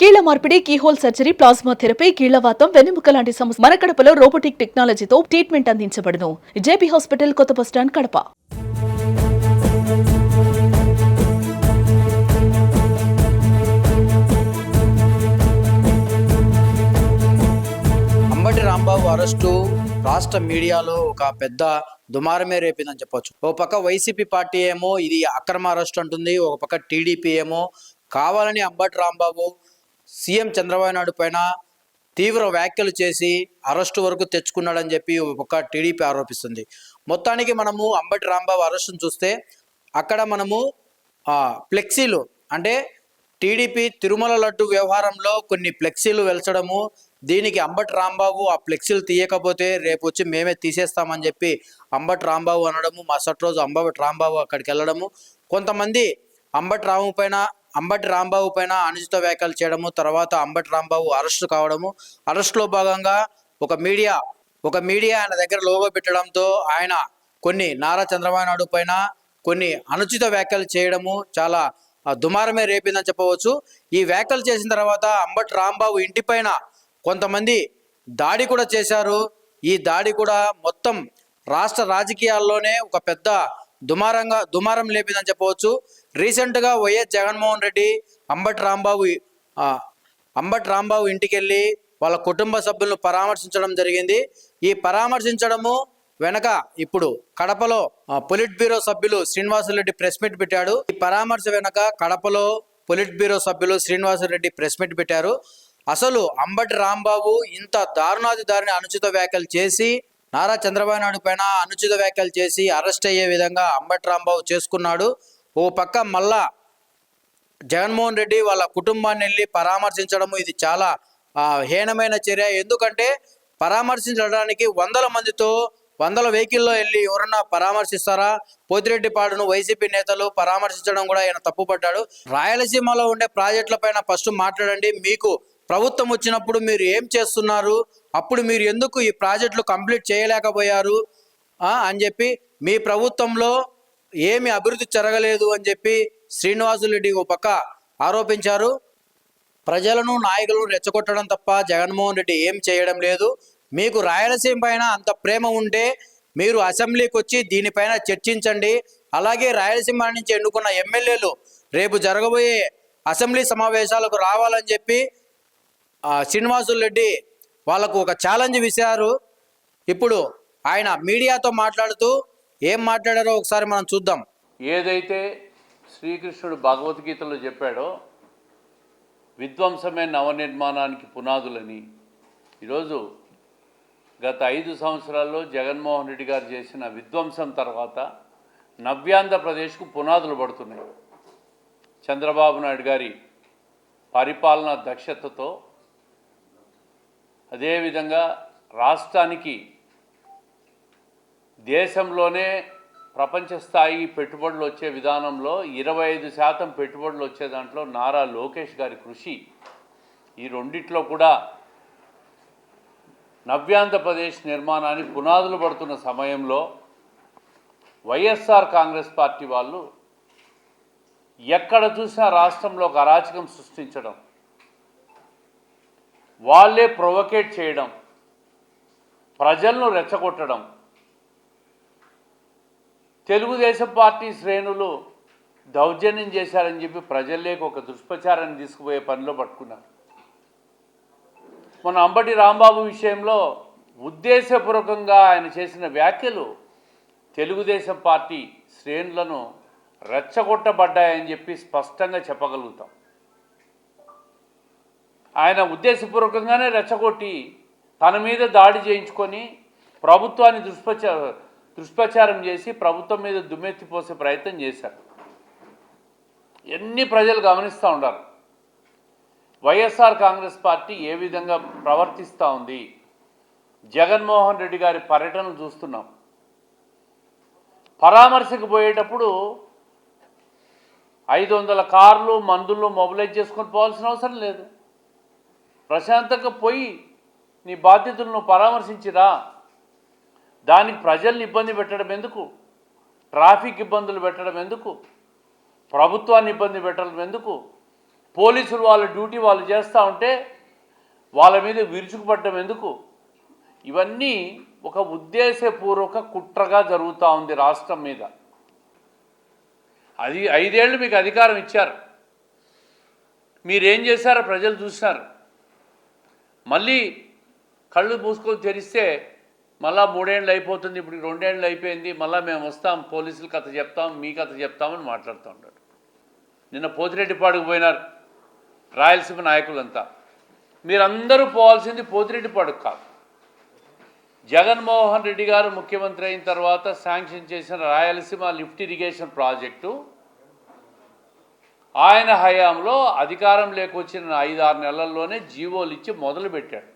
కీళ్ల మార్పిడి, keyhole surgery, plasma therapy, కీళ్లవాతం, వెన్నెముక లాంటి సమస్య మన కడపలో రోబోటిక్ టెక్నాలజీతో ట్రీట్మెంట్ అందించబడును. జేపీ హాస్పిటల్, కొత్త బస్టాండ్, కడప. అంబటి రాంబాబు అరెస్టు రాష్ట్ర మీడియాలో ఒక పెద్ద దుమారమే రేపిందని చెప్పొచ్చు. ఒక పక్క వైసీపీ పార్టీ ఏమో ఇది అక్రమ అరెస్ట్ అంటుంది, ఒక పక్క టీడీపీ ఏమో కావాలని అంబటి రాంబాబు సీఎం చంద్రబాబు నాయుడు పైన తీవ్ర వ్యాఖ్యలు చేసి అరెస్టు వరకు తెచ్చుకున్నాడని చెప్పి ఒక టీడీపీ ఆరోపిస్తుంది. మొత్తానికి మనము అంబటి రాంబాబు అరెస్టును చూస్తే అక్కడ మనము ఫ్లెక్సీలు అంటే టీడీపీ తిరుమల లడ్డు వ్యవహారంలో కొన్ని ఫ్లెక్సీలు వెల్చడము, దీనికి అంబటి రాంబాబు ఆ ఫ్లెక్సీలు తీయకపోతే రేపు వచ్చి మేమే తీసేస్తామని చెప్పి అంబటి రాంబాబు అనడము, మరుసటి రోజు అంబటి రాంబాబు అక్కడికి వెళ్ళడము, కొంతమంది అంబటి రాంబాబు పైన అనుచిత వ్యాఖ్యలు చేయడము, తర్వాత అంబటి రాంబాబు అరెస్టు కావడము, అరెస్టులో భాగంగా ఒక మీడియా ఆయన దగ్గర లోగో పెట్టడంతో ఆయన కొన్ని నారా చంద్రబాబు నాయుడు పైన కొన్ని అనుచిత వ్యాఖ్యలు చేయడము చాలా దుమారమే రేపిందని చెప్పవచ్చు. ఈ వ్యాఖ్యలు చేసిన తర్వాత అంబటి రాంబాబు ఇంటిపైన కొంతమంది దాడి కూడా చేశారు. ఈ దాడి కూడా మొత్తం రాష్ట్ర రాజకీయాల్లోనే ఒక పెద్ద దుమారం లేపిందని చెప్పవచ్చు. రీసెంట్గా వైఎస్ జగన్మోహన్ రెడ్డి అంబటి రాంబాబు ఇంటికి వెళ్ళి వాళ్ళ కుటుంబ సభ్యులను పరామర్శించడం జరిగింది. ఈ పరామర్శించడము వెనక ఇప్పుడు కడపలో పొలిట్ బ్యూరో సభ్యులు శ్రీనివాసరెడ్డి ప్రెస్ మీట్ పెట్టాడు. ఈ పరామర్శ వెనక కడపలో పొలిట్ బ్యూరో సభ్యులు శ్రీనివాసరెడ్డి ప్రెస్ మీట్ పెట్టారు. అసలు అంబటి రాంబాబు ఇంత దారుణాది అనుచిత వ్యాఖ్యలు చేసి నారా చంద్రబాబు నాయుడు పైన అనుచిత వ్యాఖ్యలు చేసి అరెస్ట్ అయ్యే విధంగా అంబటి రాంబాబు చేసుకున్నాడు. ఓ పక్క మళ్ళా జగన్మోహన్ రెడ్డి వాళ్ళ కుటుంబాన్ని వెళ్ళి పరామర్శించడము ఇది చాలా హీనమైన చర్య. ఎందుకంటే పరామర్శించడానికి వందల వెహికల్లో వెళ్ళి ఎవరన్నా పరామర్శిస్తారా? పోతిరెడ్డిపాడును వైసీపీ నేతలు పరామర్శించడం కూడా ఆయన తప్పుపడ్డాడు. రాయలసీమలో ఉండే ప్రాజెక్టులపైన ఫస్ట్ మాట్లాడండి, మీకు ప్రభుత్వం వచ్చినప్పుడు మీరు ఏం చేస్తున్నారు, అప్పుడు మీరు ఎందుకు ఈ ప్రాజెక్టులు కంప్లీట్ చేయలేకపోయారు అని చెప్పి, మీ ప్రభుత్వంలో ఏమి అభివృద్ధి జరగలేదు అని చెప్పి శ్రీనివాసులరెడ్డి ఒక పక్క ఆరోపించారు. ప్రజలను నాయకులను రెచ్చగొట్టడం తప్ప జగన్మోహన్ రెడ్డి ఏం చేయడం లేదు. మీకు రాయలసీమ పైన అంత ప్రేమ ఉంటే మీరు అసెంబ్లీకి వచ్చి దీనిపైన చర్చించండి. అలాగే రాయలసీమ నుంచి ఎన్నుకున్న ఎమ్మెల్యేలు రేపు జరగబోయే అసెంబ్లీ సమావేశాలకు రావాలని చెప్పి శ్రీనివాసులరెడ్డి వాళ్ళకు ఒక ఛాలెంజ్ విసిరారు. ఇప్పుడు ఆయన మీడియాతో మాట్లాడుతూ ఏం మాట్లాడారో ఒకసారి మనం చూద్దాం. ఏదైతే శ్రీకృష్ణుడు భగవద్గీతలో చెప్పాడో విధ్వంసమే నవనిర్మాణానికి పునాదులని, ఈరోజు గత 5 సంవత్సరాల్లో జగన్మోహన్ రెడ్డి గారు చేసిన విధ్వంసం తర్వాత నవ్యాంధ్రప్రదేశ్కు పునాదులు పడుతున్నాయి. చంద్రబాబు నాయుడు గారి పరిపాలనా దక్షతతో, అదేవిధంగా రాష్ట్రానికి దేశంలోనే ప్రపంచ స్థాయి పెట్టుబడులు వచ్చే విధానంలో 25% పెట్టుబడులు వచ్చే దాంట్లో నారా లోకేష్ గారి కృషి, ఈ రెండిట్లో కూడా నవ్యాంధ్రప్రదేశ్ నిర్మాణానికి పునాదులు పడుతున్న సమయంలో వైఎస్ఆర్ కాంగ్రెస్ పార్టీ వాళ్ళు ఎక్కడ చూసినా రాష్ట్రంలో ఒక అరాచకం సృష్టించడం, వాళ్ళే ప్రొవోకేట్ చేయడం, ప్రజలను రెచ్చగొట్టడం, తెలుగుదేశం పార్టీ శ్రేణులు దౌర్జన్యం చేశారని చెప్పి ప్రజల్లోకి ఒక దుష్ప్రచారాన్ని తీసుకుపోయే పనిలో పట్టుకున్నారు. మన అంబటి రాంబాబు విషయంలో ఉద్దేశపూర్వకంగా ఆయన చేసిన వ్యాఖ్యలు తెలుగుదేశం పార్టీ శ్రేణులను రెచ్చగొట్టబడ్డాయని చెప్పి స్పష్టంగా చెప్పగలుగుతాం. ఆయన ఉద్దేశపూర్వకంగానే రెచ్చగొట్టి తన మీద దాడి చేయించుకొని ప్రభుత్వాన్ని దుష్ప్రచారం చేసి ప్రభుత్వం మీద దుమ్మెత్తిపోసే ప్రయత్నం చేశారు. ఎన్ని ప్రజలు గమనిస్తూ ఉన్నారు వైఎస్ఆర్ కాంగ్రెస్ పార్టీ ఏ విధంగా ప్రవర్తిస్తూ ఉంది. జగన్మోహన్ రెడ్డి గారి పర్యటనలు చూస్తున్నాం. పరామర్శకు పోయేటప్పుడు 500 కార్లు మందులు మొబిలైజ్ చేసుకొని పోవాల్సిన అవసరం లేదు. ప్రశాంతంగా పోయి నీ బాధ్యతలను పరామర్శించిరా. దానికి ప్రజల్ని ఇబ్బంది పెట్టడం ఎందుకు, ట్రాఫిక్ ఇబ్బందులు పెట్టడం ఎందుకు, ప్రభుత్వాన్ని ఇబ్బంది పెట్టడం ఎందుకు, పోలీసులు వాళ్ళ డ్యూటీ వాళ్ళు చేస్తూ ఉంటే వాళ్ళ మీద విరుచుకుపడడం ఎందుకు? ఇవన్నీ ఒక ఉద్దేశపూర్వక కుట్రగా జరుగుతూ ఉంది రాష్ట్రం మీద. అది 5 ఏళ్ళు మీకు అధికారం ఇచ్చారు, మీరేం చేశారో ప్రజలు చూసినారు. మళ్ళీ కళ్ళు మూసుకొని తెరిస్తే మళ్ళా 3 ఏళ్ళు అయిపోతుంది, ఇప్పుడు 2 ఏళ్ళు అయిపోయింది, మళ్ళీ మేము వస్తాం, పోలీసులు కథ చెప్తాం, మీ కథ చెప్తామని మాట్లాడుతూ ఉంటాడు. నిన్న పోతిరెడ్డిపాడుకు పోయినారు రాయలసీమ నాయకులంతా. మీరందరూ పోవాల్సింది పోతిరెడ్డిపాడుకు కాదు. జగన్మోహన్ రెడ్డి గారు ముఖ్యమంత్రి అయిన తర్వాత శాంక్షన్ చేసిన రాయలసీమ లిఫ్ట్ ఇరిగేషన్ ప్రాజెక్టు ఆయన హయాంలో అధికారం లేకొచ్చిన 5-6 నెలల్లోనే జీవోలు ఇచ్చి మొదలుపెట్టాడు.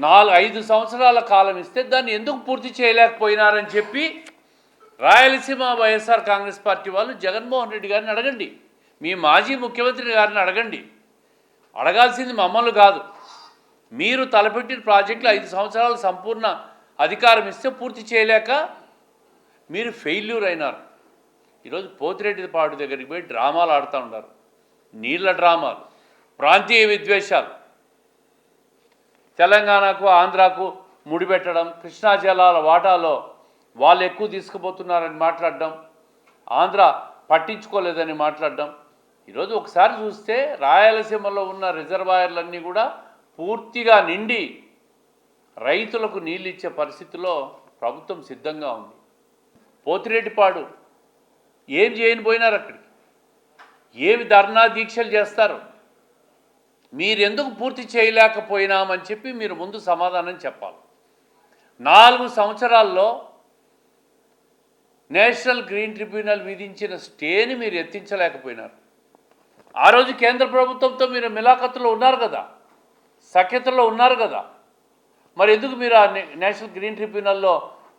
4-5 సంవత్సరాల కాలం ఇస్తే దాన్ని ఎందుకు పూర్తి చేయలేకపోయినారని చెప్పి రాయలసీమ వైఎస్ఆర్ కాంగ్రెస్ పార్టీ వాళ్ళు జగన్మోహన్ రెడ్డి గారిని అడగండి, మీ మాజీ ముఖ్యమంత్రి గారిని అడగండి. అడగాల్సింది మమ్మల్ని కాదు. మీరు తలపెట్టిన ప్రాజెక్టులు 5 సంవత్సరాలు సంపూర్ణ అధికారం ఇస్తే పూర్తి చేయలేక మీరు ఫెయిల్యూర్ అయినారు. ఈరోజు పోతిరెడ్డిపాడు దగ్గరికి పోయి డ్రామాలు ఆడుతూ ఉన్నారు, నీళ్ళ డ్రామాలు, ప్రాంతీయ విద్వేషాలు, తెలంగాణకు ఆంధ్రాకు ముడిపెట్టడం, కృష్ణా జలాల వాటాలో వాళ్ళు ఎక్కువ తీసుకుపోతున్నారని మాట్లాడడం, ఆంధ్ర పట్టించుకోలేదని మాట్లాడడం. ఈరోజు ఒకసారి చూస్తే రాయలసీమలో ఉన్న రిజర్వాయర్లన్నీ కూడా పూర్తిగా నిండి రైతులకు నీళ్ళు ఇచ్చే పరిస్థితిలో ప్రభుత్వం సిద్ధంగా ఉంది. పోతిరెడ్డిపాడు ఏం చేయని పోయినారు, అక్కడికి ఏమి ధర్నా దీక్షలు చేస్తారు, మీరెందుకు పూర్తి చేయలేకపోయినామని చెప్పి మీరు ముందు సమాధానం చెప్పాలి. 4 సంవత్సరాల్లో నేషనల్ గ్రీన్ ట్రిబ్యునల్ విధించిన స్టేని మీరు ఎత్తించలేకపోయినారు. ఆ రోజు కేంద్ర ప్రభుత్వంతో మీరు మిలాఖతులో ఉన్నారు కదా, సఖ్యతలో ఉన్నారు కదా, మరి ఎందుకు మీరు ఆ నేషనల్ గ్రీన్ ట్రిబ్యునల్లో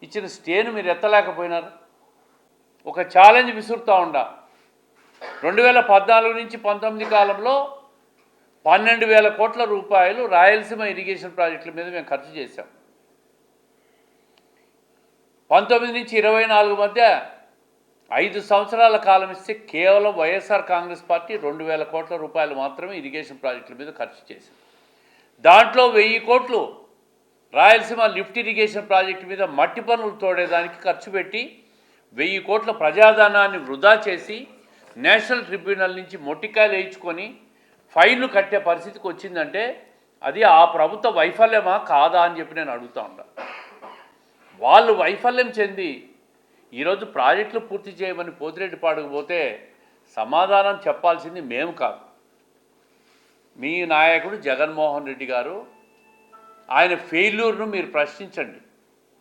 ఇచ్చిన స్టేను మీరు ఎత్తలేకపోయినారు? ఒక ఛాలెంజ్ విసురుతూ ఉండా, 2014 నుంచి 19 కాలంలో 12,000 కోట్ల రూపాయలు రాయలసీమ ఇరిగేషన్ ప్రాజెక్టుల మీద మేము ఖర్చు చేశాం. 19 నుంచి 24 మధ్య 5 సంవత్సరాల కాలం ఇస్తే కేవలం వైఎస్ఆర్ కాంగ్రెస్ పార్టీ 2,000 కోట్ల రూపాయలు మాత్రమే ఇరిగేషన్ ప్రాజెక్టుల మీద ఖర్చు చేసింది. దాంట్లో 1000 కోట్లు రాయలసీమ లిఫ్ట్ ఇరిగేషన్ ప్రాజెక్టు మీద మట్టి పనులు తోడేదానికి ఖర్చు పెట్టి 1000 కోట్ల ప్రజాధనాన్ని వృధా చేసి నేషనల్ ట్రిబ్యునల్ నుంచి మొట్టికాయలు వేయించుకొని ఫైన్లు కట్టే పరిస్థితికి వచ్చిందంటే అది ఆ ప్రభుత్వ వైఫల్యమా కాదా అని చెప్పి నేను అడుగుతూ ఉంటాను. వాళ్ళు వైఫల్యం చెంది ఈరోజు ప్రాజెక్టులు పూర్తి చేయమని పోతిరెడ్డిపాడుకు పోతే సమాధానం చెప్పాల్సింది మేము కాదు, మీ నాయకుడు జగన్మోహన్ రెడ్డి గారు. ఆయన ఫెయిల్యూర్ను మీరు ప్రశ్నించండి,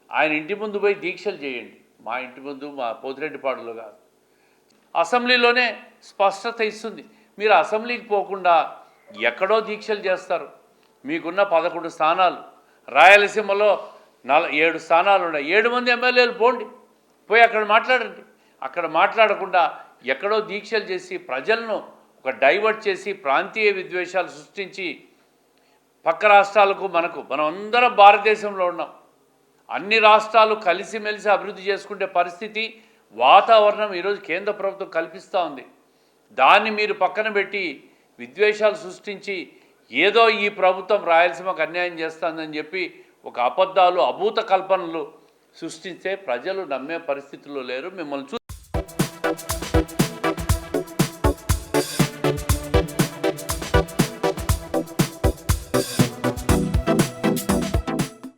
ఆయన ఇంటి ముందు పోయి దీక్షలు చేయండి, మా ఇంటి ముందు మా పోతిరెడ్డిపాడులో కాదు. అసెంబ్లీలోనే స్పష్టత ఇస్తుంది. మీరు అసెంబ్లీకి పోకుండా ఎక్కడో దీక్షలు చేస్తారు. మీకున్న 11 స్థానాలు, రాయలసీమలో 7 స్థానాలు ఉన్నాయి, 7 మంది ఎమ్మెల్యేలు పోండి, పోయి అక్కడ మాట్లాడండి. అక్కడ మాట్లాడకుండా ఎక్కడో దీక్షలు చేసి ప్రజలను ఒక డైవర్ట్ చేసి ప్రాంతీయ విద్వేషాలు సృష్టించి పక్క రాష్ట్రాలకు మనం అందరం భారతదేశంలో ఉన్నాం, అన్ని రాష్ట్రాలు కలిసిమెలిసి అభివృద్ధి చేసుకునే పరిస్థితి వాతావరణం ఈరోజు కేంద్ర ప్రభుత్వం కల్పిస్తూ ఉంది. దాన్ని మీరు పక్కన పెట్టి విద్వేషాలు సృష్టించి ఏదో ఈ ప్రభుత్వం రాయలసీమకు అన్యాయం చేస్తుందని చెప్పి ఒక అబద్ధాలు అభూత కల్పనలు సృష్టిస్తే ప్రజలు నమ్మే పరిస్థితుల్లో లేరు. మిమ్మల్ని